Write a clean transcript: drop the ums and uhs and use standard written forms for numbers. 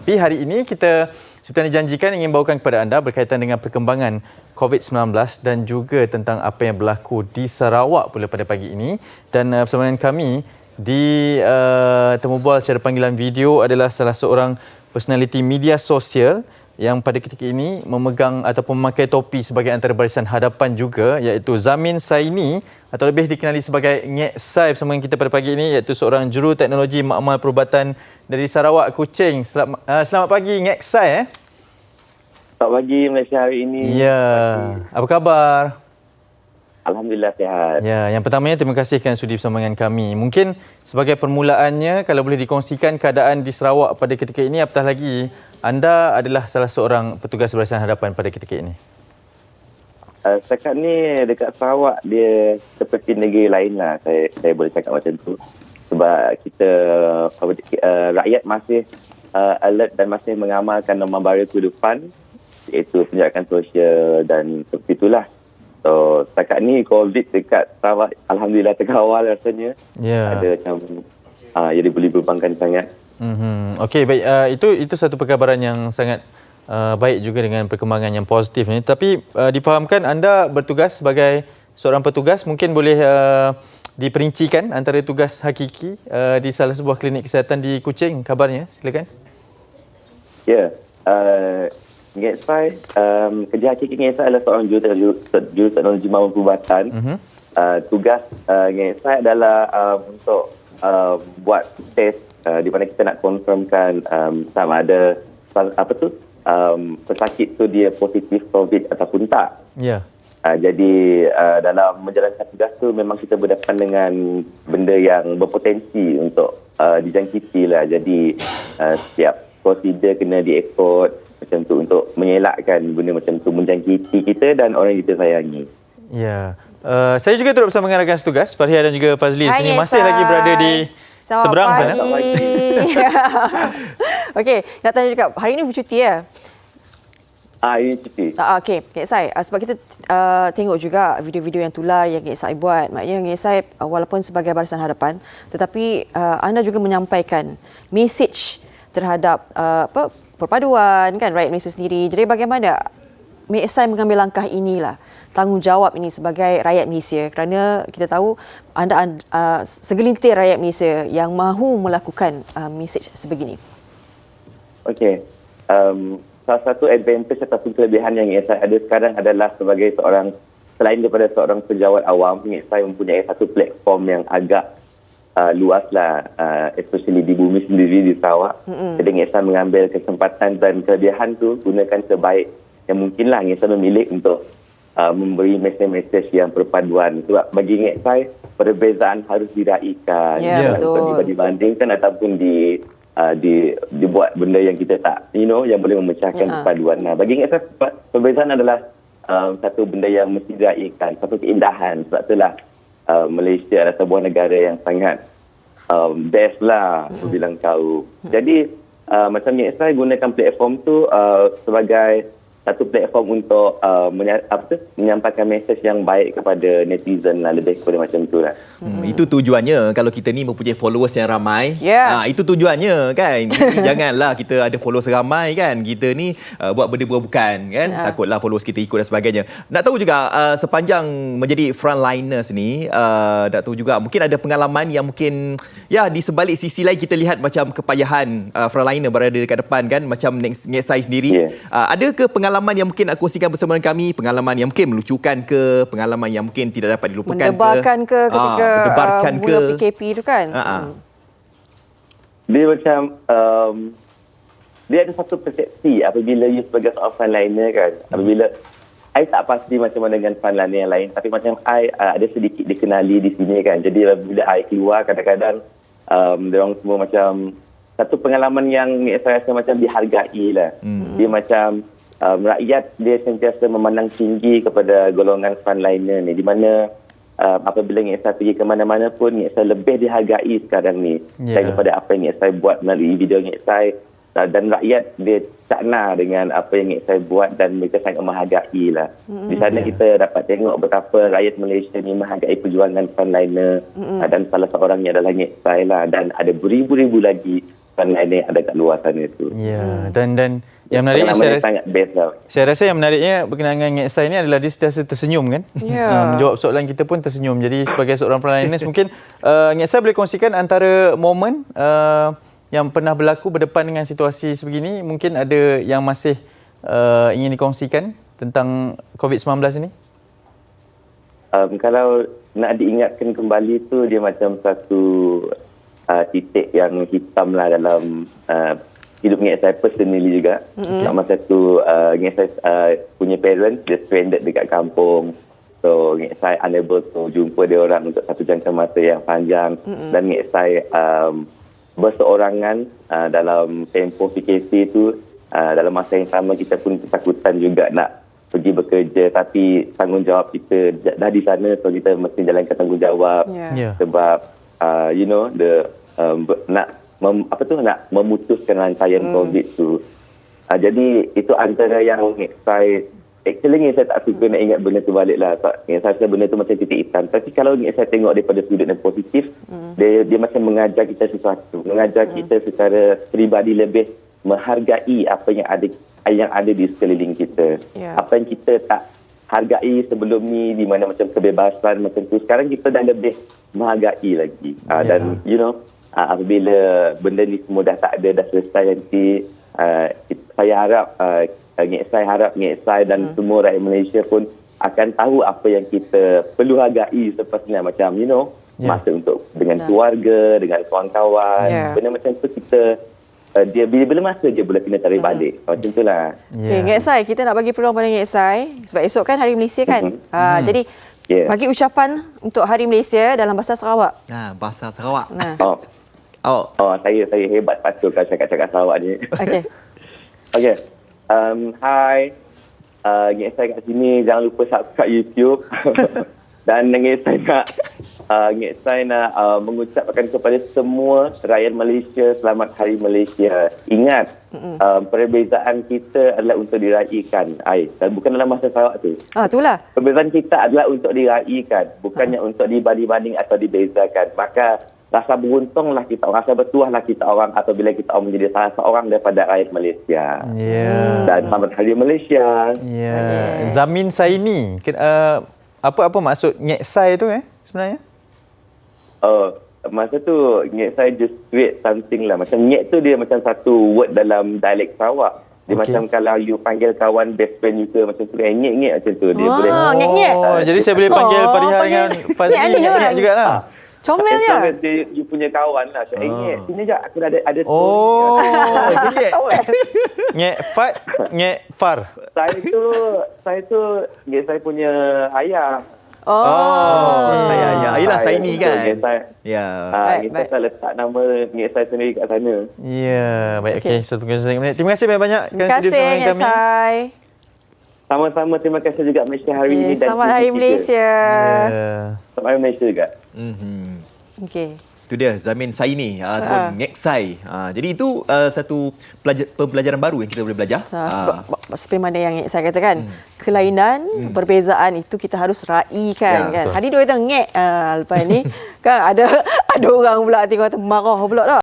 Tapi hari ini kita seperti yang dijanjikan ingin bawakan kepada anda berkaitan dengan perkembangan COVID-19 dan juga tentang apa yang berlaku di Sarawak pula pada pagi ini. Dan bersama dengan kami di temu bual secara panggilan video adalah salah seorang personaliti media sosial yang pada ketika ini memegang ataupun memakai topi sebagai antara barisan hadapan juga, iaitu Zamin Saini atau lebih dikenali sebagai Ngek Sai bersama kita pada pagi ini, iaitu seorang juru teknologi makmal perubatan dari Sarawak, Kuching. Selamat pagi Ngek Sai. Selamat pagi Malaysia hari ini. Ya, apa khabar? Alhamdulillah sihat. Ya, yang pertamanya terima kasih kerana sudi bersama dengan kami. Mungkin sebagai permulaannya kalau boleh dikongsikan keadaan di Sarawak pada ketika ini, apatah lagi anda adalah salah seorang petugas barisan hadapan pada ketika ini. Setakat ni dekat Sarawak dia seperti negeri lain lah, saya boleh cakap macam tu. Sebab kita rakyat masih alert dan masih mengamalkan norma baru kehidupan, iaitu penjagaan sosial dan seperti itulah. So, setakat ni COVID dekat Sarawak Alhamdulillah terkawal rasanya. Ya. Ada macam jadi boleh berbangkan sangat. Okey, baik. Itu satu perkabaran yang sangat baik juga dengan perkembangan yang positif ni. Tapi difahamkan anda bertugas sebagai seorang petugas. Mungkin boleh diperincikan antara tugas hakiki di salah sebuah klinik kesihatan di Kuching. Kabarnya, silakan. Ya. Ngek Sai, kerja hakiki Ngek Sai adalah seorang juru teknologi makmal perubatan. Tugas Ngek Sai adalah untuk buat test di mana kita nak confirmkan sama ada pesakit tu dia positif COVID ataupun tak. Ya. Jadi dalam menjalankan tugas tu memang kita berdepan dengan benda yang berpotensi untuk dijangkiti lah. Jadi setiap prosedur kena diekod macam tu untuk mengelakkan benda macam tu menjangkiti kita dan orang yang kita sayangi. Ya. Saya juga turut bersama dengan rakan setugas Farhia dan juga Fazli sini masih lagi berada di seberang sana. Okey, nak tanya juga hari ini bercuti ya? Ini cuti. Okey, Ngek Sai, sebab kita tengok juga video-video yang tular yang Ngek Sai buat. Maknanya Ngek Sai walaupun sebagai barisan hadapan, tetapi anda juga menyampaikan mesej terhadap perpaduan kan rakyat Malaysia sendiri. Jadi bagaimana Ngek Sai mengambil langkah inilah, tanggungjawab ini sebagai rakyat Malaysia, kerana kita tahu anda segelintir rakyat Malaysia yang mahu melakukan mesej sebegini. Okey. Salah satu advantage ataupun kelebihan yang Ngek Sai ada sekarang adalah sebagai seorang, selain daripada seorang pejabat awam, Ngek Sai mempunyai satu platform yang agak luas lah, especially di bumi sendiri di Sarawak. Jadi Ngek Sai mengambil kesempatan dan kelebihan tu gunakan sebaik yang mungkin lah. Ngek Sai memilih untuk memberi mesej-mesej yang perpaduan. Sebab bagi Ngek Sai, perbezaan harus diraikan. Untuk dibandingkan ataupun dibuat benda yang kita tak, yang boleh memecahkan perpaduan. Nah, bagi Ngek Sai, perbezaan adalah satu benda yang mesti diraikan, satu keindahan. Sebab itulah Malaysia adalah sebuah negara yang sangat best lah, aku bilang kau. Jadi macam Ngek Sai gunakan platform tu sebagai satu platform untuk menyampaikan mesej yang baik kepada netizen lah, lebih kepada macam tu lah. Itu tujuannya kalau kita ni mempunyai followers yang ramai. Itu tujuannya kan. Janganlah kita ada followers ramai kan. Kita ni buat benda bukan kan. Takutlah followers kita ikut dan sebagainya. Nak tahu juga sepanjang menjadi frontliners ni, nak tahu juga mungkin ada pengalaman yang mungkin di sebalik sisi lain kita lihat macam kepayahan frontliner berada dekat depan kan, macam Ngek Sai sendiri. Ada ke pengalaman yang mungkin nak kongsikan bersama dengan kami, pengalaman yang mungkin melucukan ke, pengalaman yang mungkin tidak dapat dilupakan mendebarkan ke ketika mula PKP itu kan? Dia macam dia ada satu persepsi apabila you sebagai seorang frontliner kan. Apabila I tak pasti macam mana dengan frontliner yang lain, tapi macam I ada sedikit dikenali di sini kan. Jadi bila I keluar kadang-kadang diorang semua macam satu pengalaman yang saya rasa macam dihargai lah. Dia macam rakyat dia sentiasa memandang tinggi kepada golongan frontliner ni, di mana apabila Ngek Sai pergi ke mana-mana pun Ngek Sai lebih dihargai sekarang ni daripada apa yang Ngek Sai buat melalui video Ngek Sai. Dan rakyat dia cakna dengan apa yang Ngek Sai buat dan mereka sangat menghargai lah. Di sana kita dapat tengok betapa rakyat Malaysia ni menghargai perjuangan frontliner dan salah seorangnya adalah Ngek Sai lah. Dan ada beribu-ribu lagi lain yang ada kat luar sana tu. Ya, dan yang menarik sangat best lah. saya rasa yang menariknya berkenaan dengan Ngek Sai ni adalah dia sentiasa tersenyum kan. Menjawab soalan kita pun tersenyum. Jadi sebagai seorang frontliners mungkin Ngek Sai boleh kongsikan antara momen yang pernah berlaku berdepan dengan situasi sebegini, mungkin ada yang masih ingin dikongsikan tentang COVID-19 ini? Kalau nak diingatkan kembali tu, dia macam satu titik yang hitam lah dalam hidup Ngek Sai personally juga. Masa tu Ngek Sai punya parents, dia stranded dekat kampung. So Ngek Sai unable to jumpa dia orang untuk satu jangka masa yang panjang. Dan Ngek Sai berseorangan dalam tempoh PKP tu. Dalam masa yang sama kita pun ketakutan juga nak pergi bekerja, tapi tanggungjawab kita dah di sana, so kita mesti jalankan tanggungjawab. Sebab nak memutuskan rantaian COVID tu. Jadi itu antara yang saya tak suka nak ingat benda tu balik lah. Saya rasa benda tu macam titik hitam. Tapi kalau saya tengok daripada sudut yang positif, dia macam mengajar kita sesuatu, mengajar kita secara peribadi lebih menghargai apa yang ada di sekeliling kita. Apa yang kita tak hargai sebelum ni, di mana macam kebebasan macam tu, sekarang kita dah lebih menghargai lagi. Dan apabila benda ni semua dah tak ada, dah selesai nanti, saya harap Ngek Sai dan semua rakyat Malaysia pun akan tahu apa yang kita perlu hargai sepatutnya, macam masa untuk dengan keluarga, dengan kawan-kawan. Benda macam tu kita dia bila masa je boleh kena tarik balik. Macam itulah. Okay, Ngek Sai, kita nak bagi peluang pada Ngek Sai sebab esok kan Hari Malaysia kan. Jadi bagi ucapan untuk Hari Malaysia dalam bahasa Sarawak. Bahasa Sarawak. Saya hebat patut kalau cakap Sarawak ni. Okey. Hai. Ngek Sai kat sini, jangan lupa subscribe YouTube. Dan Ngek Sai nak mengucapkan kepada semua rakyat Malaysia, selamat Hari Malaysia. Ingat, perbezaan kita adalah untuk diraikan. Bukan dalam bahasa Sarawak tu. Itulah. Perbezaan kita adalah untuk diraikan, bukannya untuk dibanding-banding atau dibezakan. Maka rasa beruntunglah kita, rasa bertuahlah kita orang apabila kita menjadi salah seorang daripada rakyat Malaysia. Dan selamat Hari Malaysia. Zamin Saini. Apa maksud Ngek Sai tu sebenarnya? Masa tu Ngek Sai just create something lah. Macam Ngek tu dia macam satu word dalam dialek Sarawak. Dia macam kalau you panggil kawan best friend you ke macam tu, Ngek macam tu. Dia boleh. Ngek. Jadi saya boleh panggil Fariha dengan Fazli Ngek jugalah. Comel je. You punya kawan lah. Ngek, sini je aku ada Ngek Fat, Ngek Far. Saya tu Ngek Sai punya ayah. Ayah. Yelah Saini kan. Ngek Sai letak nama Ngek Sai sendiri kat sana. Baik. Okey. Terima kasih banyak-banyak. Terima kasih Ngek Sai. Sama-sama, terima kasih juga Malaysia hari ini. Selamat Hari Malaysia. Selamat Hari Malaysia juga. Okey. Itu dia Zamin Saini ataupun Ngek Sai. Jadi itu satu pembelajaran baru yang kita boleh belajar. Seperti mana yang Ngek Sai katakan, kelainan, perbezaan itu kita harus raikan kan. Hari dia kata Ngek, lepas ni kan ada orang pula tengok marah pula dah.